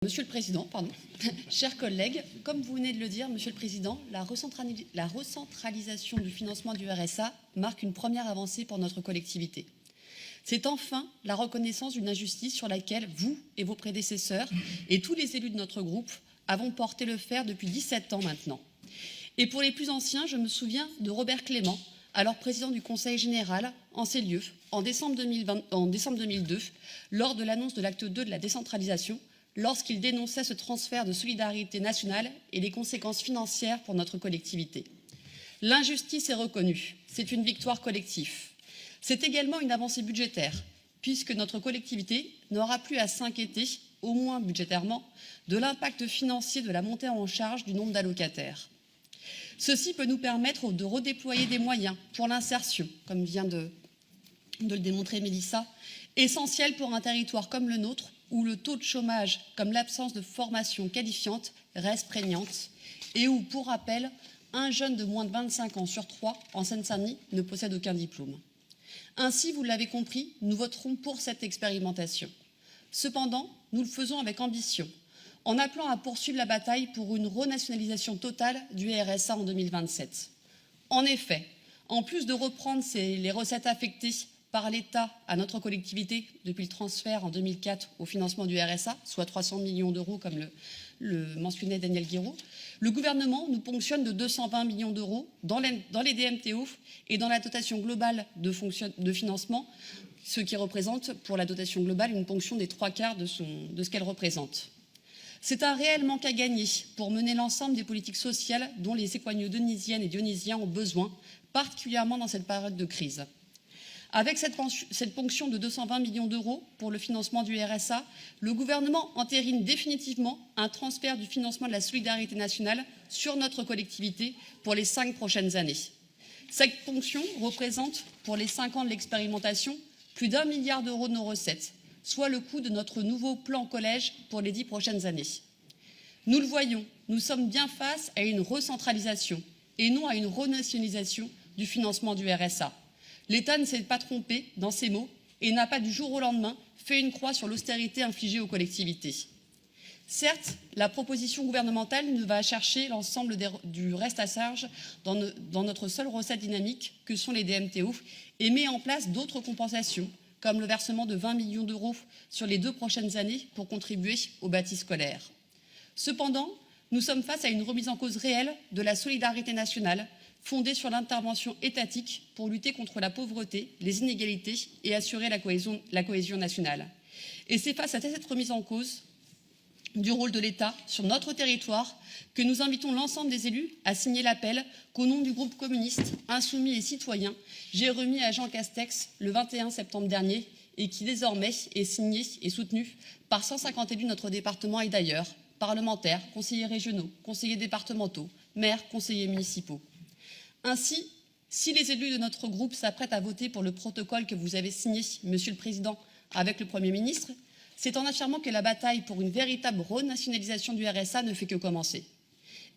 Monsieur le Président, chers collègues, comme vous venez de le dire, Monsieur le Président, la recentralisation du financement du RSA marque une première avancée pour notre collectivité. C'est enfin la reconnaissance d'une injustice sur laquelle vous et vos prédécesseurs et tous les élus de notre groupe avons porté le fer depuis 17 ans maintenant. Et pour les plus anciens, je me souviens de Robert Clément, alors président du Conseil général en ces lieux, en décembre 2002, lors de l'annonce de l'acte 2 de la décentralisation, lorsqu'il dénonçait ce transfert de solidarité nationale et les conséquences financières pour notre collectivité. L'injustice est reconnue, c'est une victoire collective. C'est également une avancée budgétaire, puisque notre collectivité n'aura plus à s'inquiéter, au moins budgétairement, de l'impact financier de la montée en charge du nombre d'allocataires. Ceci peut nous permettre de redéployer des moyens pour l'insertion, comme vient de le démontrer Mélissa, essentiel pour un territoire comme le nôtre, où le taux de chômage, comme l'absence de formation qualifiante, reste prégnante, et où, pour rappel, un jeune de moins de 25 ans sur 3 en Seine-Saint-Denis ne possède aucun diplôme. Ainsi, vous l'avez compris, nous voterons pour cette expérimentation. Cependant, nous le faisons avec ambition, en appelant à poursuivre la bataille pour une renationalisation totale du RSA en 2027. En effet, en plus de reprendre les recettes affectées par l'État à notre collectivité depuis le transfert en 2004 au financement du RSA, soit 300 millions d'euros comme le mentionnait Daniel Guiraud, le gouvernement nous ponctionne de 220 millions d'euros dans les DMTO et dans la dotation globale de financement, ce qui représente pour la dotation globale une ponction des 3/4 de ce qu'elle représente. C'est un réel manque à gagner pour mener l'ensemble des politiques sociales dont les Séquagno-Dionysiennes et Dionysiens ont besoin, particulièrement dans cette période de crise. Avec cette ponction de 220 millions d'euros pour le financement du RSA, le gouvernement entérine définitivement un transfert du financement de la solidarité nationale sur notre collectivité pour les 5 prochaines années. Cette ponction représente, pour les 5 ans de l'expérimentation, plus d'1 milliard d'euros de nos recettes, soit le coût de notre nouveau plan collège pour les 10 prochaines années. Nous le voyons, nous sommes bien face à une recentralisation et non à une renationalisation du financement du RSA. L'État ne s'est pas trompé dans ses mots et n'a pas du jour au lendemain fait une croix sur l'austérité infligée aux collectivités. Certes, la proposition gouvernementale ne va chercher l'ensemble du reste à charge dans notre seule recette dynamique que sont les DMTO et met en place d'autres compensations, comme le versement de 20 millions d'euros sur les 2 prochaines années pour contribuer au bâti scolaire. Cependant, nous sommes face à une remise en cause réelle de la solidarité nationale, fondée sur l'intervention étatique pour lutter contre la pauvreté, les inégalités et assurer la cohésion nationale. Et c'est face à cette remise en cause du rôle de l'État sur notre territoire que nous invitons l'ensemble des élus à signer l'appel qu'au nom du groupe communiste, insoumis et citoyen, j'ai remis à Jean Castex le 21 septembre dernier et qui désormais est signé et soutenu par 150 élus de notre département et d'ailleurs, parlementaires, conseillers régionaux, conseillers départementaux, maires, conseillers municipaux. Ainsi, si les élus de notre groupe s'apprêtent à voter pour le protocole que vous avez signé, Monsieur le Président, avec le Premier ministre, c'est en affirmant que la bataille pour une véritable renationalisation du RSA ne fait que commencer.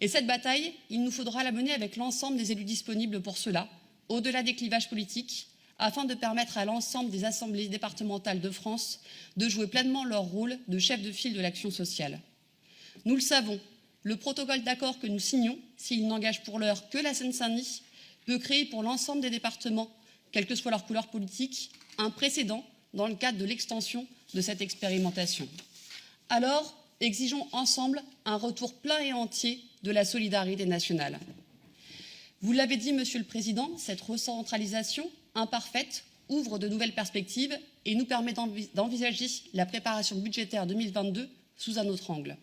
Et cette bataille, il nous faudra la mener avec l'ensemble des élus disponibles pour cela, au-delà des clivages politiques, afin de permettre à l'ensemble des assemblées départementales de France de jouer pleinement leur rôle de chef de file de l'action sociale. Nous le savons, le protocole d'accord que nous signons, s'il n'engage pour l'heure que la Seine-Saint-Denis, peut créer pour l'ensemble des départements, quelle que soit leur couleur politique, un précédent dans le cadre de l'extension de cette expérimentation. Alors, exigeons ensemble un retour plein et entier de la solidarité nationale. Vous l'avez dit, Monsieur le Président, cette recentralisation imparfaite ouvre de nouvelles perspectives et nous permet d'envisager la préparation budgétaire 2022 sous un autre angle.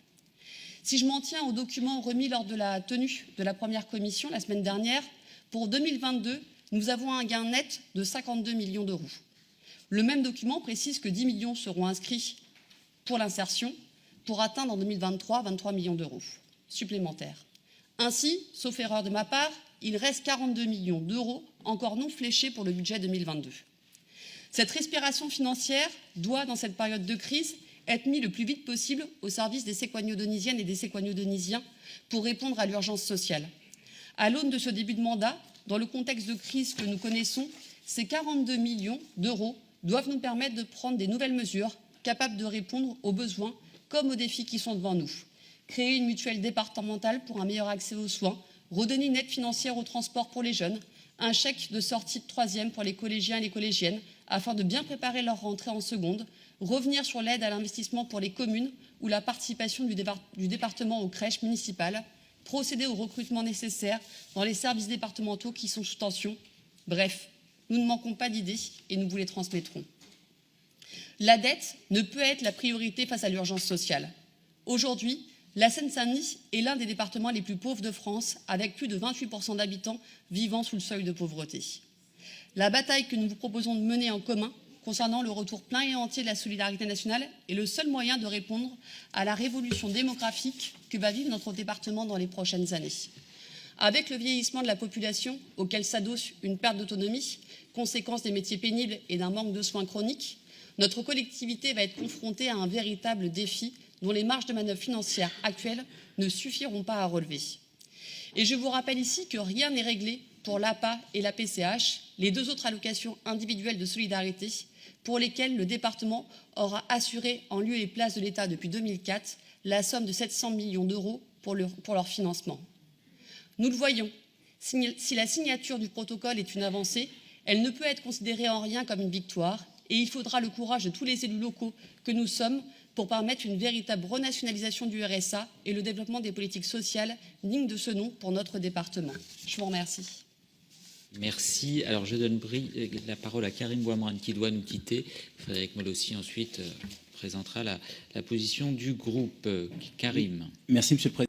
Si je m'en tiens au document remis lors de la tenue de la première commission la semaine dernière, pour 2022, nous avons un gain net de 52 millions d'euros. Le même document précise que 10 millions seront inscrits pour l'insertion, pour atteindre en 2023 23 millions d'euros supplémentaires. Ainsi, sauf erreur de ma part, il reste 42 millions d'euros encore non fléchés pour le budget 2022. Cette respiration financière doit, dans cette période de crise, être mis le plus vite possible au service des Séquagno-Dionysiennes et des Séquagno-Dionysiens pour répondre à l'urgence sociale. À l'aune de ce début de mandat, dans le contexte de crise que nous connaissons, ces 42 millions d'euros doivent nous permettre de prendre des nouvelles mesures capables de répondre aux besoins comme aux défis qui sont devant nous. Créer une mutuelle départementale pour un meilleur accès aux soins, redonner une aide financière au transport pour les jeunes, un chèque de sortie de 3e pour les collégiens et les collégiennes afin de bien préparer leur rentrée en seconde, revenir sur l'aide à l'investissement pour les communes ou la participation du département aux crèches municipales, procéder au recrutement nécessaire dans les services départementaux qui sont sous tension. Bref, nous ne manquons pas d'idées et nous vous les transmettrons. La dette ne peut être la priorité face à l'urgence sociale. Aujourd'hui, la Seine-Saint-Denis est l'un des départements les plus pauvres de France, avec plus de 28% d'habitants vivant sous le seuil de pauvreté. La bataille que nous vous proposons de mener en commun concernant le retour plein et entier de la solidarité nationale est le seul moyen de répondre à la révolution démographique que va vivre notre département dans les prochaines années. Avec le vieillissement de la population, auquel s'adosse une perte d'autonomie, conséquence des métiers pénibles et d'un manque de soins chroniques, notre collectivité va être confrontée à un véritable défi dont les marges de manœuvre financières actuelles ne suffiront pas à relever. Et je vous rappelle ici que rien n'est réglé pour l'APA et la PCH, les deux autres allocations individuelles de solidarité, pour lesquelles le département aura assuré, en lieu et place de l'État depuis 2004, la somme de 700 millions d'euros pour leur financement. Nous le voyons, si la signature du protocole est une avancée, elle ne peut être considérée en rien comme une victoire, et il faudra le courage de tous les élus locaux que nous sommes pour permettre une véritable renationalisation du RSA et le développement des politiques sociales dignes de ce nom pour notre département. Je vous remercie. Merci. Alors, je donne la parole à Karim Bouamrane qui doit nous quitter. Frédéric Moll aussi ensuite présentera la position du groupe. Karim. Merci, Monsieur le Président.